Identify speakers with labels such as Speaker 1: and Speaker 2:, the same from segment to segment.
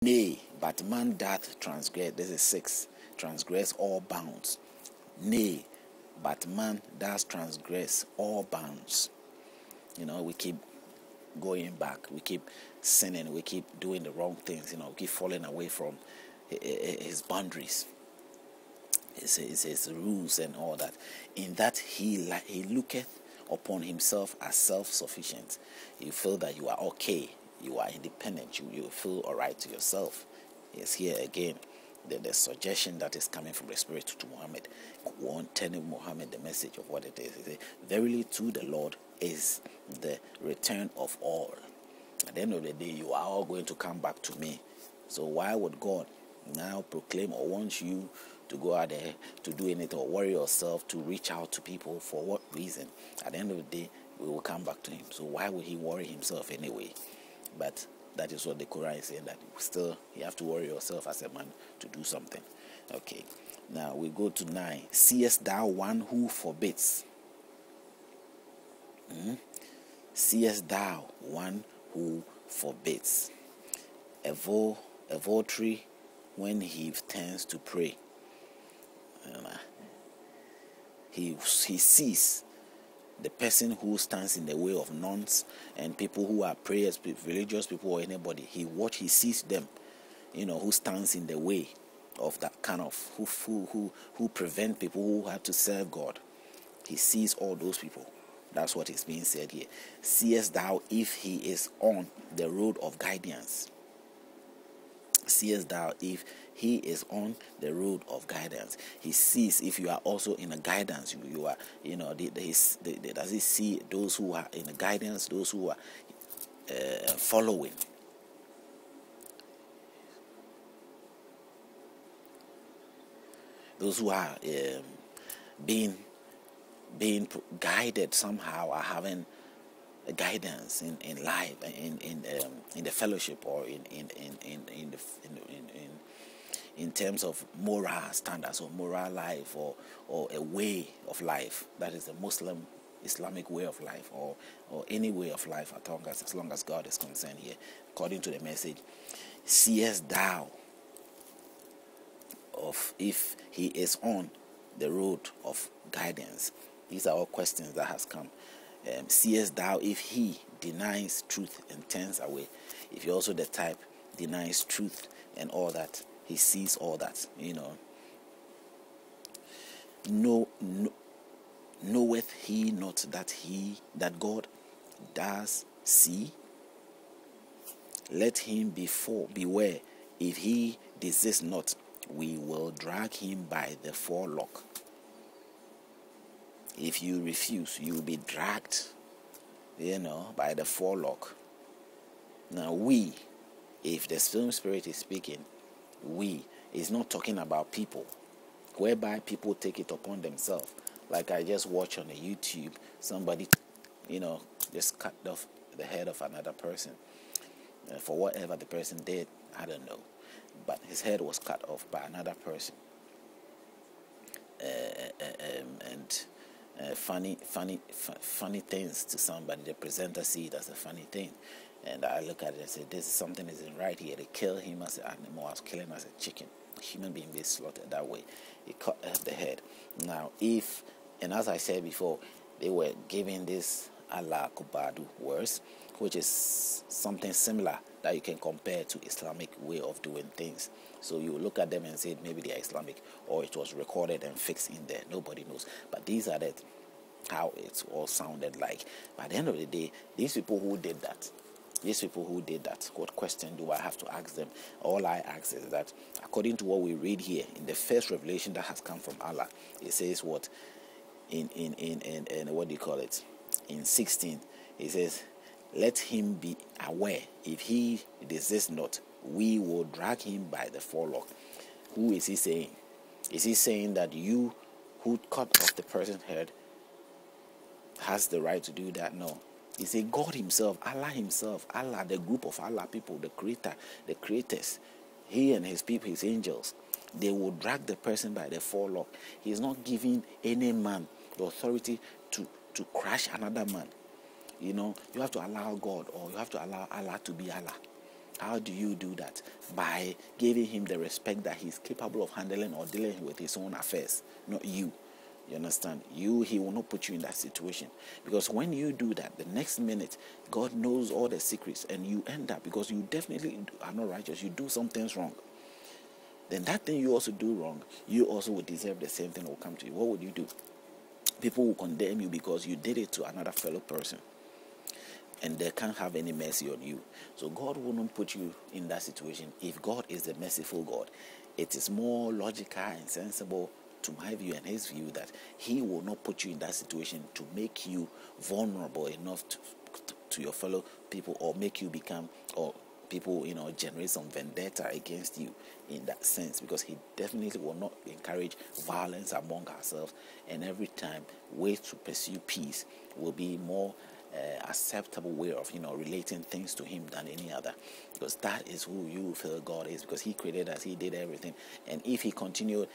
Speaker 1: Nay, but man doth transgress. This is 6. Transgress all bounds. Nay, but man does transgress all bounds. We keep going back. We keep sinning. We keep doing the wrong things. We keep falling away from his boundaries, his rules and all that. In that he looketh upon himself as self-sufficient. You feel that you are okay. You are independent. You feel all right to yourself. Yes, here again, the suggestion that is coming from the Spirit to Muhammad, telling Muhammad the message of what it is. He said, verily to the Lord is the return of all. At the end of the day, you are all going to come back to me. So why would God now proclaim or want you to go out there to do anything or worry yourself to reach out to people? For what reason? At the end of the day, we will come back to him. So why would he worry himself anyway? But that is what the Quran is saying, that still you have to worry yourself as a man to do something. Okay. Now we go to 9. Seest thou one who forbids? Seest thou one who forbids? A votary when he turns to pray. He sees the person who stands in the way of nuns and people who are prayers, religious people or anybody. He sees them, who stands in the way of that kind of who prevent people who have to serve God. He sees all those people. That's what is being said here. Seest thou if he is on the road of guidance? Seest thou if he is on the road of guidance? He sees if you are also in a guidance. You are, does he see those who are in a guidance, those who are following? Those who are being guided somehow, are having a guidance in life, in the fellowship, or in terms of moral standards or moral life, or a way of life that is a Muslim Islamic way of life, or any way of life, as long as God is concerned here, according to the message. Seest thou of if he is on the road of guidance? These are all questions that has come. Seest thou if he denies truth and turns away? If you're also the type denies truth and all that, he sees all that. Knoweth he not that God does see? Let him beware. If he desist not, we will drag him by the forelock. If you refuse, you will be dragged, by the forelock. Now if the Holy Spirit is speaking, is not talking about people, whereby people take it upon themselves. Like I just watched on the YouTube, somebody, just cut off the head of another person. For whatever the person did, I don't know. But his head was cut off by another person. Funny things to somebody. The presenter see it as a funny thing, and I look at it and say, "This is something isn't right here." They kill him as an animal, as killing as a chicken. A human being being slaughtered that way. He cut off the head. Now, and as I said before, they were giving this Allah Kubadu words, which is something similar that you can compare to Islamic way of doing things. So you look at them and say maybe they are Islamic, or it was recorded and fixed in there. Nobody knows. But these are how it's all sounded like. But at the end of the day, these people who did that, what question do I have to ask them? All I ask is that, according to what we read here in the first revelation that has come from Allah, it says what? In what do you call it? In 16, it says, let him be aware. If he desist not, we will drag him by the forelock. Who is he saying? Is he saying that you who cut off the person's head has the right to do that? No. He said God himself, Allah, the group of Allah people, the creator, the creators, he and his people, his angels, they will drag the person by the forelock. He is not giving any man the authority to crush another man. You have to allow God, or you have to allow Allah to be Allah. How do you do that? By giving him the respect that he's capable of handling or dealing with his own affairs, not you. You understand? He will not put you in that situation. Because when you do that, the next minute, God knows all the secrets, and you end up, because you definitely are not righteous, you do some things wrong. Then that thing you also do wrong, you also would deserve the same thing that will come to you. What would you do? People will condemn you because you did it to another fellow person, and they can't have any mercy on you. So God wouldn't put you in that situation. If God is the merciful God, it is more logical and sensible, to my view and his view, that he will not put you in that situation to make you vulnerable enough to your fellow people, or make you become, or people generate some vendetta against you in that sense, because he definitely will not encourage violence among ourselves. And every time, ways to pursue peace will be more acceptable way of relating things to him than any other, because that is who you feel God is, because he created us, he did everything. And if he continued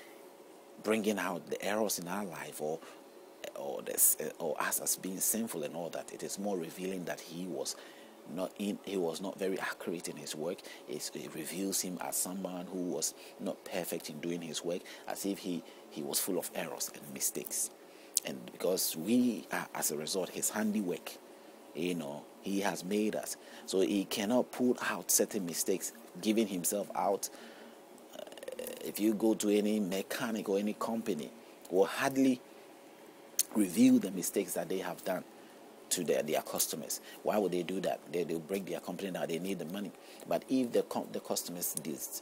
Speaker 1: bringing out the errors in our life, or us as being sinful and all that, it is more revealing that he was not very accurate in his work. It reveals him as someone who was not perfect in doing his work, as if he was full of errors and mistakes. And because we are, as a result, his handiwork, he has made us, so he cannot pull out certain mistakes, giving himself out. If you go to any mechanic or any company, will hardly reveal the mistakes that they have done to their customers. Why would they do that? They'll break their company down. They need the money. But if the customers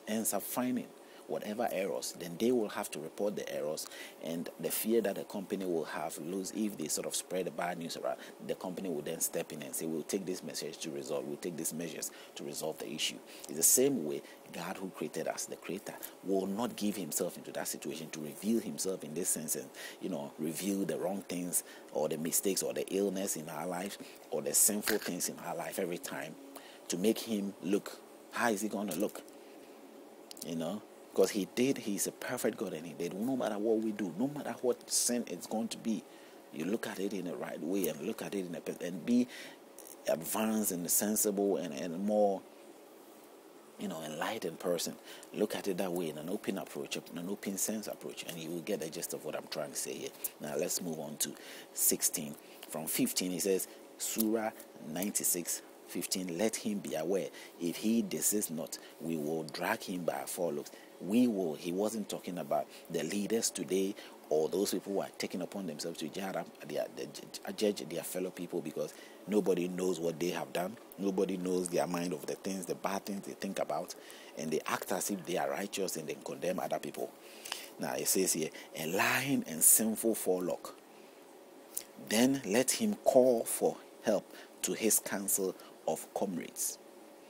Speaker 1: ends up finding whatever errors, then they will have to report the errors, and the fear that the company will have lose if they sort of spread the bad news around, the company will then step in and say, we'll take this measures to resolve the issue. It's the same way God, who created us, the creator, will not give himself into that situation to reveal himself in this sense, and reveal the wrong things, or the mistakes, or the illness in our life, or the sinful things in our life every time, to make him look. How is he going to look? Because he's a perfect God, and he did. No matter what we do, no matter what sin it's going to be, you look at it in the right way, and look at it and be advanced and sensible and more enlightened person. Look at it that way, in an open approach, an open sense approach, and you will get the gist of what I'm trying to say here. Now let's move on to 16. From 15, he says, Surah 96:15, let him be aware, if he desists not, we will drag him by our forelock. He wasn't talking about the leaders today, or those people who are taking upon themselves to judge their fellow people, because nobody knows what they have done. Nobody knows their mind of the bad things they think about, and they act as if they are righteous, and then condemn other people. Now it says here, a lying and sinful forelock. Then let him call for help to his council of comrades.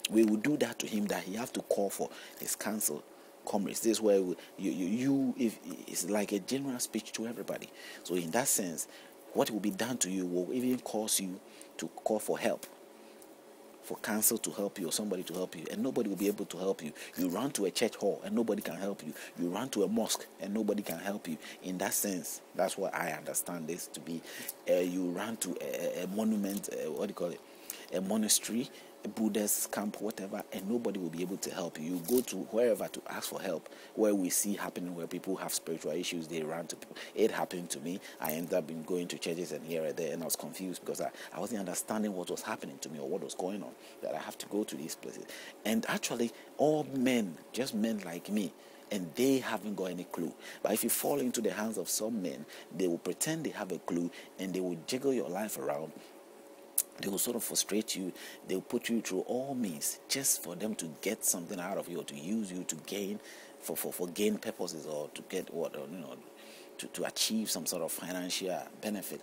Speaker 1: We will do that to him, that he have to call for his council comrades. This is where it's like a general speech to everybody. So in that sense, what will be done to you will even cause you to call for help, for counsel to help you, or somebody to help you, and nobody will be able to help you. You run to a church hall and nobody can help you. You run to a mosque and nobody can help you. In that sense, that's what I understand this to be. You run to a monument, a monastery, a Buddhist camp, whatever, and nobody will be able to help you. You go to wherever to ask for help, where we see happening, where people have spiritual issues, they run to people. It happened to me. I ended up going to churches and here and there, and I was confused because I wasn't understanding what was happening to me or what was going on, that I have to go to these places. And actually, all men, just men like me, and they haven't got any clue. But if you fall into the hands of some men, they will pretend they have a clue, and they will jiggle your life around. They will sort of frustrate you. They will put you through all means just for them to get something out of you, or to use you to gain for gain purposes, or to get to achieve some sort of financial benefit,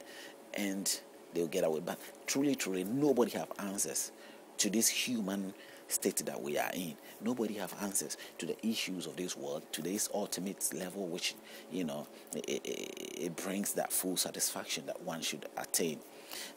Speaker 1: and they'll get away. But truly, nobody have answers to this human state that we are in. Nobody have answers to the issues of this world, to this ultimate level, which it brings that full satisfaction that one should attain.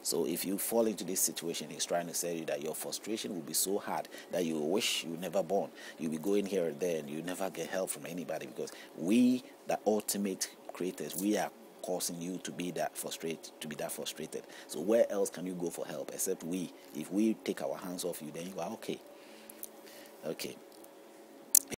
Speaker 1: So if you fall into this situation, he's trying to tell you that your frustration will be so hard that you wish you never born. You'll be going here and there, and you never get help from anybody, because we, the ultimate creators, we are causing you to be that frustrated. So where else can you go for help except we? If we take our hands off you, then you are okay. Okay.